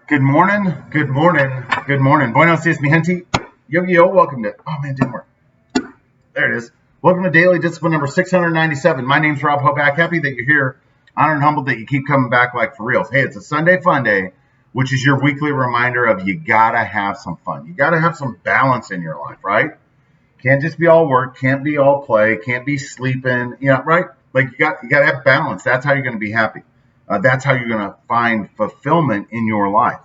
Good morning, good morning, good morning. Buenos dias, mi gente. Yo, welcome to, oh man, didn't work. There it is. Welcome to Daily Discipline number 697. My name's Rob Hoback. Happy that you're here. Honored and humbled that you keep coming back like for reals. Hey, it's a Sunday fun day, which is your weekly reminder of you gotta have some fun. You gotta have some balance in your life, right? Can't just be all work, can't be all play, can't be sleeping, right? Like you gotta have balance. That's how you're gonna be happy. That's how you're gonna find fulfillment in your life.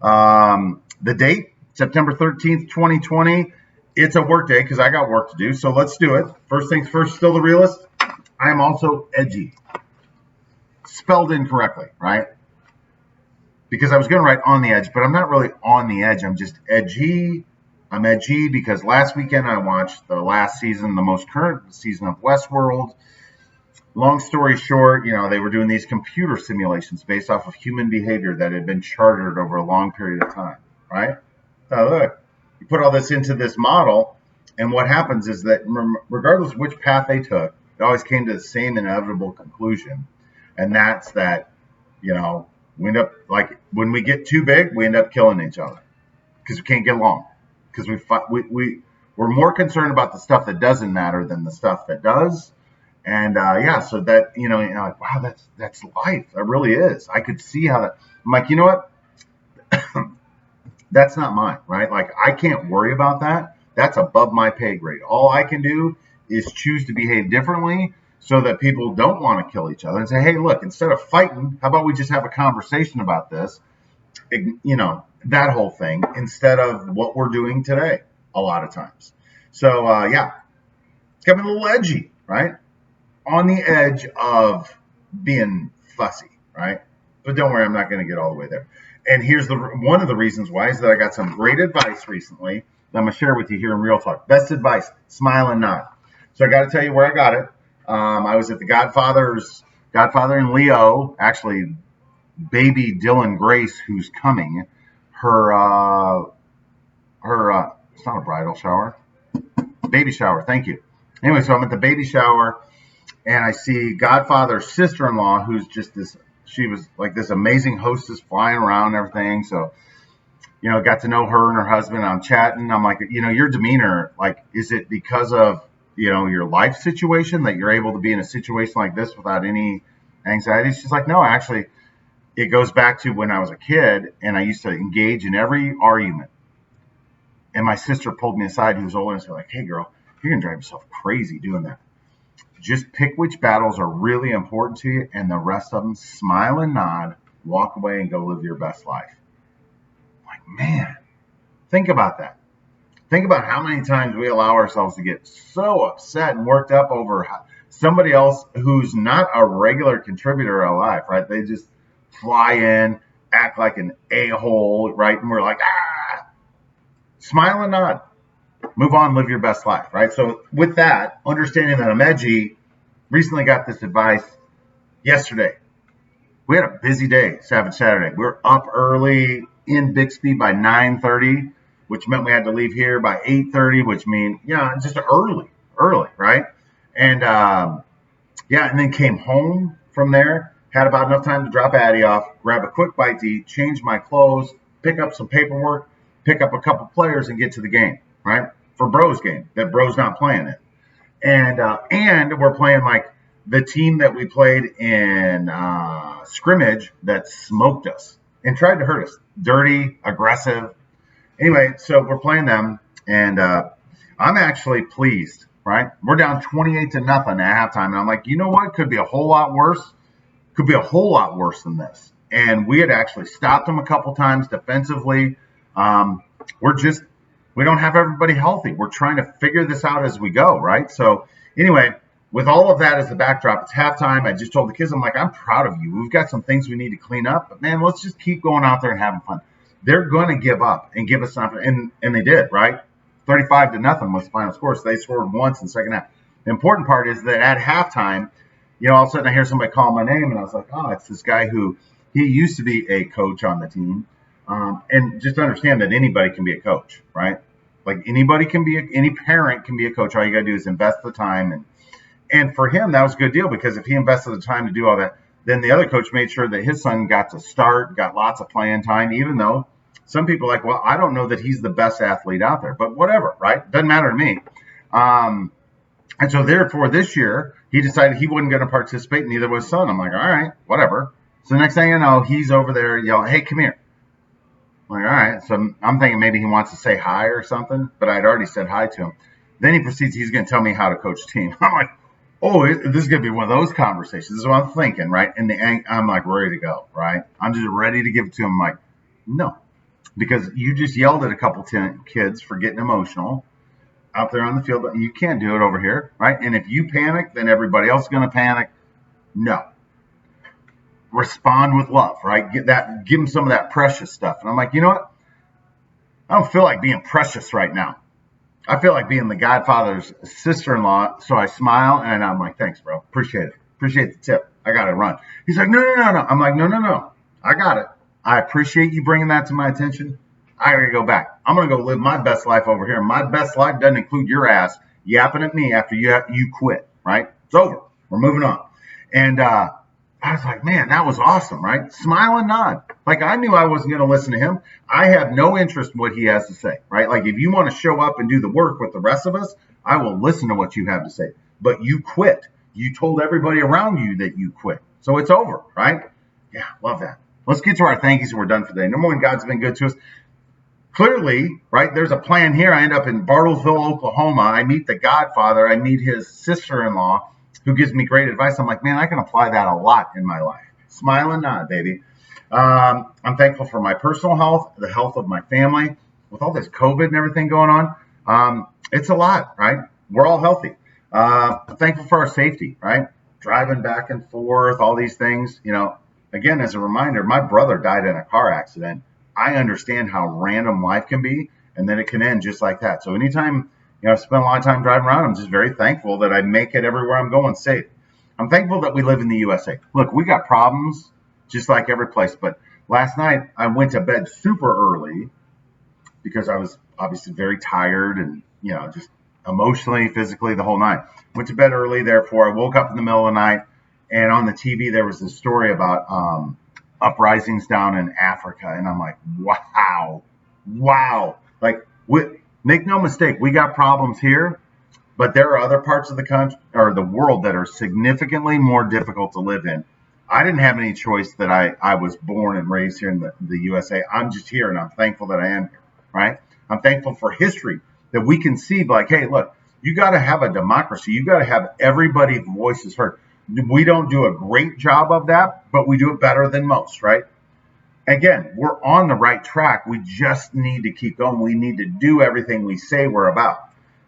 The date, September 13th, 2020. It's a work day because I got work to do. So let's do it. First things first, still the realist. I am also edgy. Spelled incorrectly, right? Because I was going to write on the edge, but I'm not really on the edge. I'm just edgy. I'm edgy because last weekend I watched the last season, the most current season of Westworld. Long story short, they were doing these computer simulations based off of human behavior that had been charted over a long period of time, right? So look, you put all this into this model, and what happens is that regardless of which path they took, it always came to the same inevitable conclusion, and that's that, we end up, like, when we get too big, we end up killing each other because we can't get along, because we're more concerned about the stuff that doesn't matter than the stuff that does. And so that, like, wow, that's life. That really is. I could see how that. I'm like, you know what? That's not mine, right? Like, I can't worry about that. That's above my pay grade. All I can do is choose to behave differently so that people don't want to kill each other and say, hey, look, instead of fighting, how about we just have a conversation about this? That whole thing, instead of what we're doing today a lot of times. So, it's getting a little edgy, right? On the edge of being fussy, right? But don't worry, I'm not going to get all the way there. And here's one of the reasons why is that I got some great advice recently that I'm going to share with you here in Real Talk. Best advice, smile and nod. So I got to tell you where I got it. I was at the Godfather and Leo, actually, baby Dylan Grace, who's coming. Her, it's not a bridal shower, baby shower. Thank you. Anyway, so I'm at the baby shower. And I see Godfather's sister-in-law, who's just she was like this amazing hostess flying around and everything. So, got to know her and her husband. I'm chatting. I'm like, your demeanor, like, is it because of, your life situation that you're able to be in a situation like this without any anxiety? She's like, no, actually, it goes back to when I was a kid and I used to engage in every argument. And my sister pulled me aside, who was older, and said, like, hey, girl, you're going to drive yourself crazy doing that. Just pick which battles are really important to you, and the rest of them, smile and nod, walk away and go live your best life. Like, man, think about that. Think about how many times we allow ourselves to get so upset and worked up over somebody else who's not a regular contributor to our life, right? They just fly in, act like an a-hole, right? And we're like, smile and nod. Move on, live your best life, right? So with that, understanding that I'm edgy, recently got this advice yesterday. We had a busy day, Saturday. We were up early in Bixby by 9:30, which meant we had to leave here by 8:30, which means, just early, right? And, and then came home from there, had about enough time to drop Addie off, grab a quick bite to eat, change my clothes, pick up some paperwork, pick up a couple players, and get to the game, right? For Bro's game that Bro's not playing it. And we're playing like the team that we played in scrimmage that smoked us and tried to hurt us. Dirty, aggressive. Anyway, so we're playing them, and I'm actually pleased, right? We're down 28-0 at halftime, and I'm like, you know what? Could be a whole lot worse. Could be a whole lot worse than this. And we had actually stopped them a couple times defensively. We don't have everybody healthy. We're trying to figure this out as we go, right? So anyway, with all of that as the backdrop, it's halftime. I just told the kids, I'm like, I'm proud of you. We've got some things we need to clean up, but man, let's just keep going out there and having fun. They're going to give up and give us something, and they did, right? 35-0 was the final score. So they scored once in the second half. The important part is that at halftime, all of a sudden I hear somebody call my name, and I was like, oh, it's this guy who he used to be a coach on the team. And just understand that anybody can be a coach, right? Like any parent can be a coach. All you got to do is invest the time. And for him, that was a good deal because if he invested the time to do all that, then the other coach made sure that his son got to start, got lots of playing time, even though some people are like, well, I don't know that he's the best athlete out there, but whatever, right? Doesn't matter to me. And so therefore this year he decided he wasn't going to participate, neither was his son. I'm like, all right, whatever. So the next thing I know, he's over there yelling, hey, come here. I'm like, all right. So I'm thinking maybe he wants to say hi or something, but I'd already said hi to him. Then he proceeds, he's going to tell me how to coach the team. I'm like, oh, this is going to be one of those conversations. This is what I'm thinking, right? And I'm like ready to go, right? I'm just ready to give it to him. I'm like, no, because you just yelled at a couple kids for getting emotional out there on the field. You can't do it over here, right? And if you panic, then everybody else is going to panic. No. Respond with love, right? Give them some of that precious stuff. And I'm like, you know what? I don't feel like being precious right now. I feel like being the Godfather's sister-in-law. So I smile and I'm like, thanks, bro. Appreciate it. Appreciate the tip. I got to run. He's like, no. I'm like, no. I got it. I appreciate you bringing that to my attention. I got to go back. I'm going to go live my best life over here. My best life doesn't include your ass yapping at me after you quit, right? It's over. We're moving on. And I was like, man, that was awesome, right? Smile and nod. Like I knew I wasn't going to listen to him. I have no interest in what he has to say, right? Like if you want to show up and do the work with the rest of us, I will listen to what you have to say. But you quit. You told everybody around you that you quit. So it's over, right? Yeah, love that. Let's get to our thank yous and we're done for today. Number one, God's been good to us. Clearly, right, there's a plan here. I end up in Bartlesville, Oklahoma. I meet the Godfather. I meet his sister-in-law who gives me great advice. I'm like, man, I can apply that a lot in my life. Smile and nod, baby. I'm thankful for my personal health, the health of my family. With all this COVID and everything going on, it's a lot, right? We're all healthy. I'm thankful for our safety, right? Driving back and forth, all these things. Again, as a reminder, my brother died in a car accident. I understand how random life can be, and then it can end just like that. So anytime I've spent a lot of time driving around, I'm just very thankful that I make it everywhere I'm going safe. I'm thankful that we live in the USA. Look, we got problems just like every place, but last night I went to bed super early because I was obviously very tired and, just emotionally, physically, the whole night. Went to bed early, therefore I woke up in the middle of the night, and on the TV there was this story about uprisings down in Africa, and I'm like, wow. Like, make no mistake, we got problems here, but there are other parts of the country or the world that are significantly more difficult to live in. I didn't have any choice that I was born and raised here in the USA. I'm just here, and I'm thankful that I am here, right? I'm thankful for history that we can see, like, hey, look, you got to have a democracy. You got to have everybody's voices heard. We don't do a great job of that, but we do it better than most, right? Again, we're on the right track. We just need to keep going. We need to do everything we say we're about.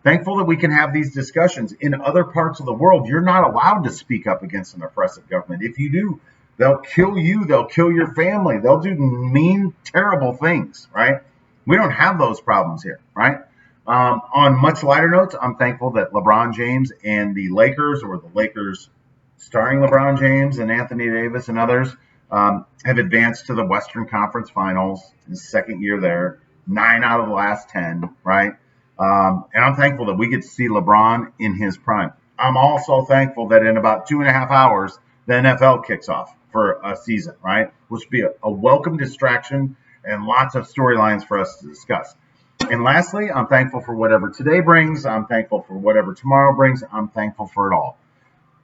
Thankful that we can have these discussions. In other parts of the world, you're not allowed to speak up against an oppressive government. If you do, they'll kill you. They'll kill your family. They'll do mean, terrible things, right? We don't have those problems here, right? On much lighter notes, I'm thankful that LeBron James and the Lakers, or the Lakers starring LeBron James and Anthony Davis and others, have advanced to the Western Conference Finals. His second year there, 9 out of the last 10, right? And I'm thankful that we get to see LeBron in his prime. I'm also thankful that in about 2.5 hours, the NFL kicks off for a season, right? Which will be a welcome distraction and lots of storylines for us to discuss. And lastly, I'm thankful for whatever today brings. I'm thankful for whatever tomorrow brings. I'm thankful for it all.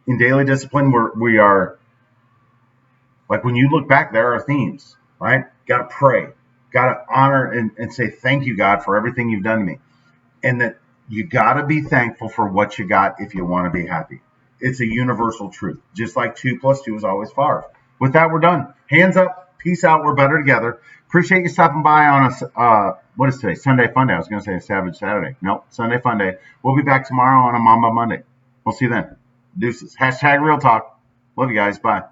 In daily discipline, we are, like when you look back, there are themes, right? Got to pray, got to honor and say, thank you, God, for everything you've done to me. And that you got to be thankful for what you got if you want to be happy. It's a universal truth, just like 2 + 2 is always 5. With that, we're done. Hands up. Peace out. We're better together. Appreciate you stopping by on us. What is today? Sunday Fun Day. I was going to say a Savage Saturday. Nope. Sunday Fun Day. We'll be back tomorrow on a Mamba Monday. We'll see you then. Deuces. #Real Talk. Love you guys. Bye.